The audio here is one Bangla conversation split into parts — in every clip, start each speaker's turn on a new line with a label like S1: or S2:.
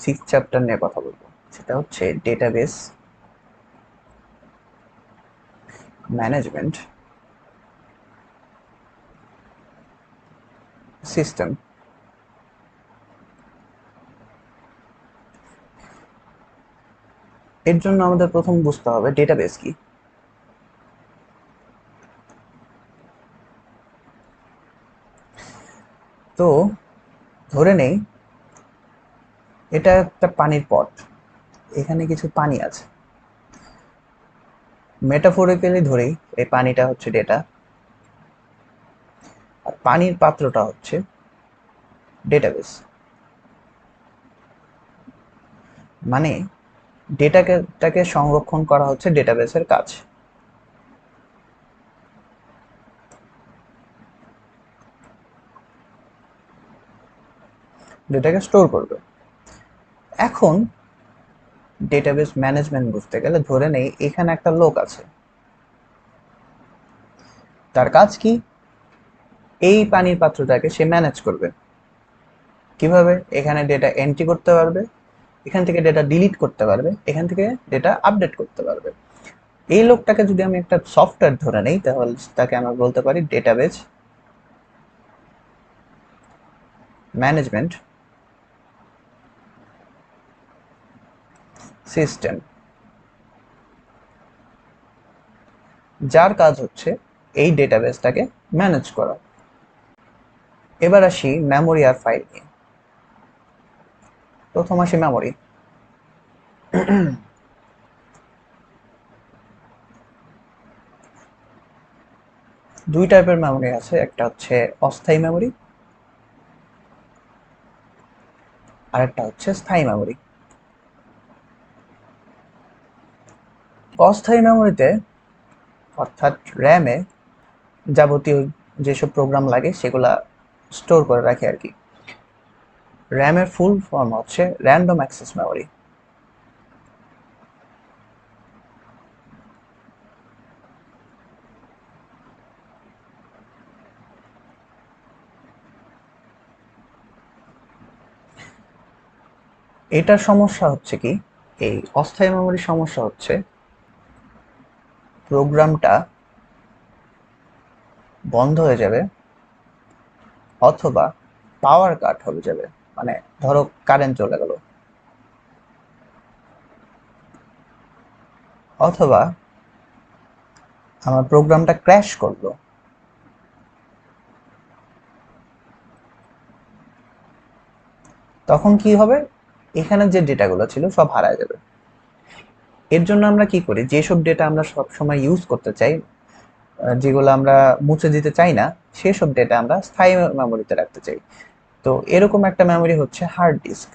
S1: সিক্স চ্যাপ্টার নিয়ে কথা বলবো, সেটা হচ্ছে ডেটাবেস ম্যানেজমেন্ট সিস্টেম। এর জন্য আমাদের প্রথম বুঝতে হবে ডেটাবেস কি। তো ধরে নেই এটা একটা পানির পট, এখানে কিছু পানি আছে। মেটাফোরিক্যালি ধরেই এই পানিটা হচ্ছে ডেটা, আর পানির পাত্রটা হচ্ছে ডেটাবেস। মানে ডেটাটাকে সংরক্ষণ করা হচ্ছে ডেটাবেসের কাজ। ডেটাকে স্টোর করবে। এখন ডেটাবেস ম্যানেজমেন্ট বুঝতে গেলে ধরে নেই এখানে একটা লোক আছে, তার কাজ কি? এই পানির পাত্রটাকে সে ম্যানেজ করবে। কিভাবে? এখানে ডেটা এন্ট্রি করতে পারবে, এখান থেকে ডেটা ডিলিট করতে পারবে, এখান থেকে ডেটা আপডেট করতে পারবে। এই লোকটাকে যদি আমি একটা সফটওয়্যার ধরে নেই, তাহলে তাকে আমরা বলতে পারি ডেটাবেস ম্যানেজমেন্ট সিস্টেম, যার কাজ হচ্ছে এই ডেটাবেসটাকে ম্যানেজ করা। এবার আসি মেমোরি আর ফাইল নিয়ে। প্রথম আসি মেমোরি। দুই টাইপের মেমোরি আছে, একটা হচ্ছে অস্থায়ী মেমোরি, আর একটা হচ্ছে স্থায়ী মেমোরি। অস্থায়ী মেমোরিতে অর্থাৎ র্যামে যাবতীয় যেসব প্রোগ্রাম লাগে সেগুলা স্টোর করে রাখে আর কি। র্যামের ফুল ফর্ম হচ্ছে র্যান্ডম অ্যাক্সেস মেমোরি। এটার সমস্যা হচ্ছে কি, এই অস্থায়ী মেমোরির সমস্যা হচ্ছে প্রোগ্রামটা বন্ধ হয়ে যাবে অথবা পাওয়ার কাট হয়ে যাবে। মানে ধরো কারেন্ট চলে গেল, অথবা আমার প্রোগ্রামটা ক্র্যাশ করলো, তখন কি হবে? এখানে যে ডেটাগুলো ছিল সব হারায় যাবে। এর জন্য আমরা কি করি, যেসব ডেটা আমরা সব সময় ইউজ করতে চাই, যেগুলো আমরা মুছে দিতে চাই না, সেসব ডেটা আমরা স্থায়ী মেমোরিতে রাখতে চাই। তো এরকম একটা মেমোরি হচ্ছে হার্ড ডিস্ক।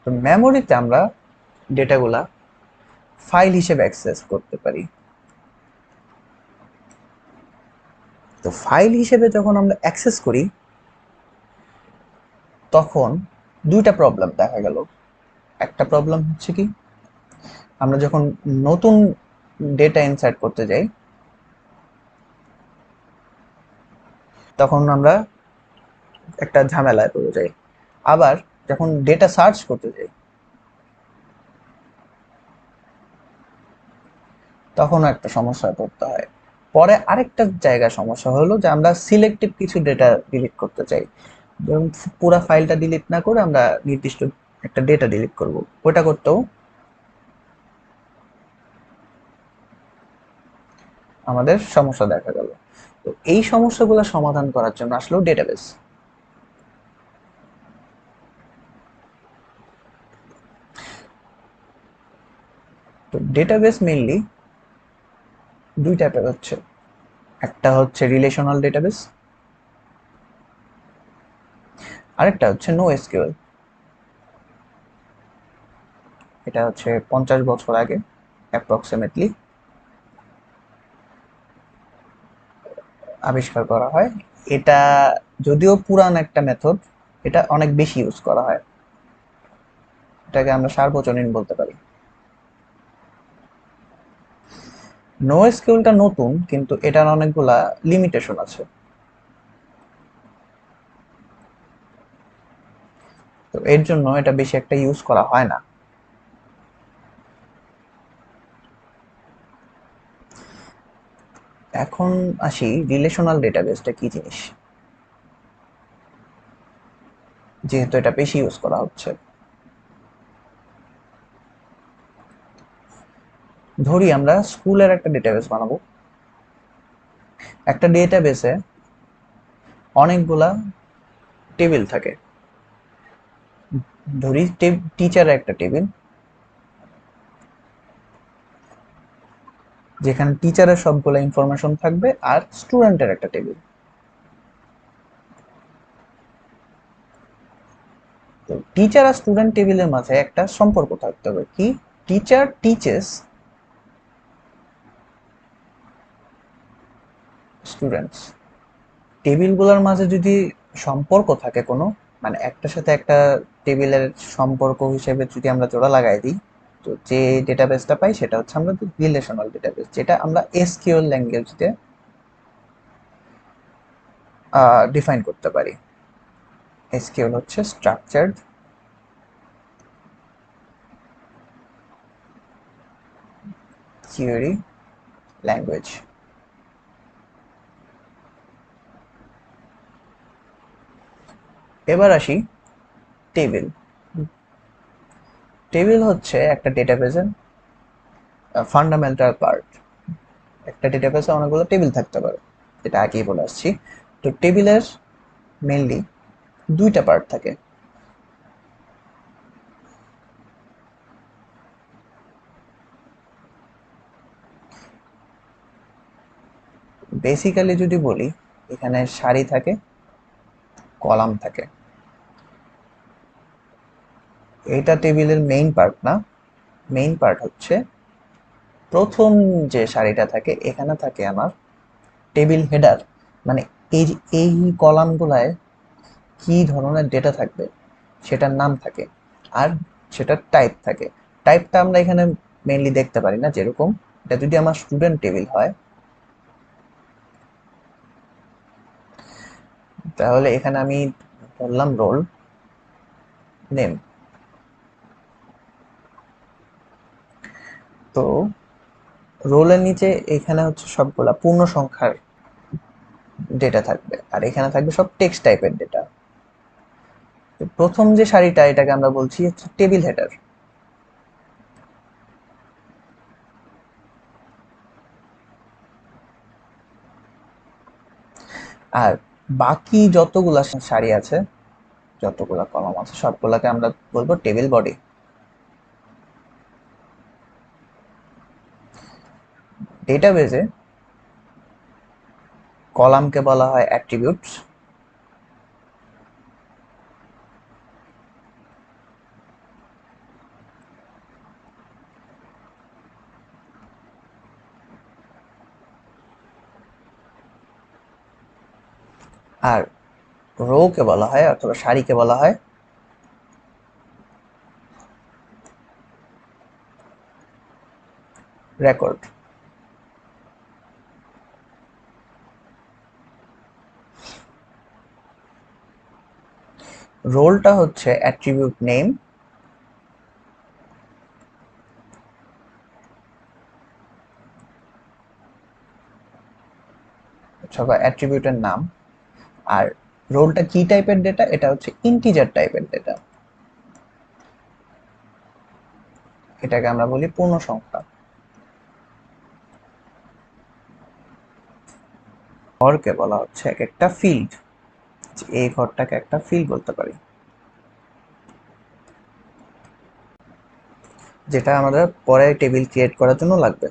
S1: তো মেমোরিতে আমরা ডেটাগুলা ফাইল হিসেবে অ্যাক্সেস করতে পারি। তো ফাইল হিসেবে যখন আমরা অ্যাক্সেস করি, তখন দুইটা প্রবলেম দেখা গেল। একটা প্রবলেম হচ্ছে কি, আমরা যখন নতুন ডেটা ইনসার্ট করতে যাই, তখন আমরা একটা ঝামেলায় পড়ে যাই। আবার যখন ডেটা সার্চ করতে যাই, তখনও একটা সমস্যায় পড়তে হয়। পরে আরেকটা জায়গায় সমস্যা হলো যে আমরা সিলেক্টিভ কিছু ডেটা ডিলিট করতে চাই। যেমন পুরো ফাইলটা ডিলিট না করে আমরা নির্দিষ্ট একটা ডেটা ডিলিট করব, ওটা করতেও আমাদের সমস্যা দেখা গেল। তো এই সমস্যাগুলো সমাধান করার জন্য আসলো ডেটাবেস। তো ডেটাবেস মেইনলি দুই টাইপের হচ্ছে। একটা হচ্ছে রিলেশনাল ডেটাবেস, আরেকটা হচ্ছে নো এসকিউএল। এটা হচ্ছে 50 বছর আগে অ্যাপ্রক্সিমেটলি আবিষ্কার করা হয়। এটা যদিও পুরান একটা মেথড, এটা অনেক বেশি ইউজ করা হয়। এটাকে আমরা সার্বজনীন বলতে পারি। নো এসকিউএলটা নতুন, কিন্তু এটার অনেকগুলা লিমিটেশন আছে। তো এর জন্য এটা বেশি একটা ইউজ করা হয় না। এখন আসি রিলেশনাল ডেটাবেসটা কি জিনিস, যেহেতু এটা বেশি ইউজ করা হচ্ছে। ধরি আমরা স্কুলের একটা ডেটাবেস বানাবো। একটা ডেটাবেসে অনেকগুলা টেবিল থাকে। ধরি টিচারের একটা টেবিল, যেখানে টিচারের সবগুলো ইনফরমেশন থাকবে, আর স্টুডেন্টের একটা টেবিল। তো টিচার আর স্টুডেন্ট টেবিলের মাঝে একটা সম্পর্ক থাকতে হবে, কি টিচার টিচেস স্টুডেন্টস। টেবিলগুলোর মাঝে যদি সম্পর্ক থাকে কোনো, মানে একটার সাথে একটা টেবিলের সম্পর্ক হিসেবে যদি আমরা জোড়া লাগাই দিই, তো যে ডেটাবেসটা পাই সেটা হচ্ছে আমরা রিলেশনাল ডেটাবেস, যেটা আমরা এসকিউএল ল্যাঙ্গুয়েজ দিয়ে ডিফাইন করতে পারি। এসকিউএল হচ্ছে স্ট্রাকচারড কিউয়েরি ল্যাঙ্গুয়েজ। এবার আসি টেবিল। টেবিল হচ্ছে একটা ডেটাবেসের ফান্ডামেন্টাল পার্ট। একটা ডেটাবেসে অনেকগুলো টেবিল থাকতে পারে, যেটা আগেই বলে আসছি। তো টেবিলের মেইনলি দুইটা পার্ট থাকে। বেসিক্যালি যদি বলি, এখানে সারি থাকে, কলাম থাকে। এটা টেবিলের মেইন পার্ট না। মেইন পার্ট হচ্ছে প্রথম যে সারিটা থাকে, এখানে থাকে আমার টেবিল হেডার, মানে এই কলামগুলায় কি ধরনের ডেটা থাকবে সেটার নাম থাকে, আর সেটার টাইপ থাকে। টাইপটা আমরা এখানে মেইনলি দেখতে পারি না। যেরকম এটা যদি আমার স্টুডেন্ট টেবিল হয়, তাহলে এখানে আমি ধরলাম রোল নেম। তো রোলের নিচে এখানে হচ্ছে সবগুলা পূর্ণ সংখ্যার ডেটা থাকবে, আর এখানে থাকবে সব টেক্সট টাইপের ডেটা। প্রথম যে সারিটা, এটাকে আমরা বলছি হচ্ছে টেবিল হেডার। আর বাকি যতগুলা সারি আছে, যতগুলা কলাম আছে, সবগুলাকে আমরা বলবো টেবিল বডি। ডেটাবেজে কলামকে বলা হয় অ্যাট্রিবিউটস, আর রো কে বলা হয়, অথবা সারিকে বলা হয় রেকর্ড। রোলটা হচ্ছে অ্যাট্রিবিউট নেম, অথবা অ্যাট্রিবিউটের নাম। আর রোলটা কি টাইপের ডেটা, এটা হচ্ছে ইন্টিজার টাইপের ডেটা, এটাকে আমরা বলি পূর্ণ সংখ্যা। ঘরকে বলা হচ্ছে এক একটা ফিল্ড, এই ঘরটাকে একটা ফিল্ড বলতে পারি, যেটা আমাদের পরে টেবিল ক্রিয়েট করার জন্য লাগবে।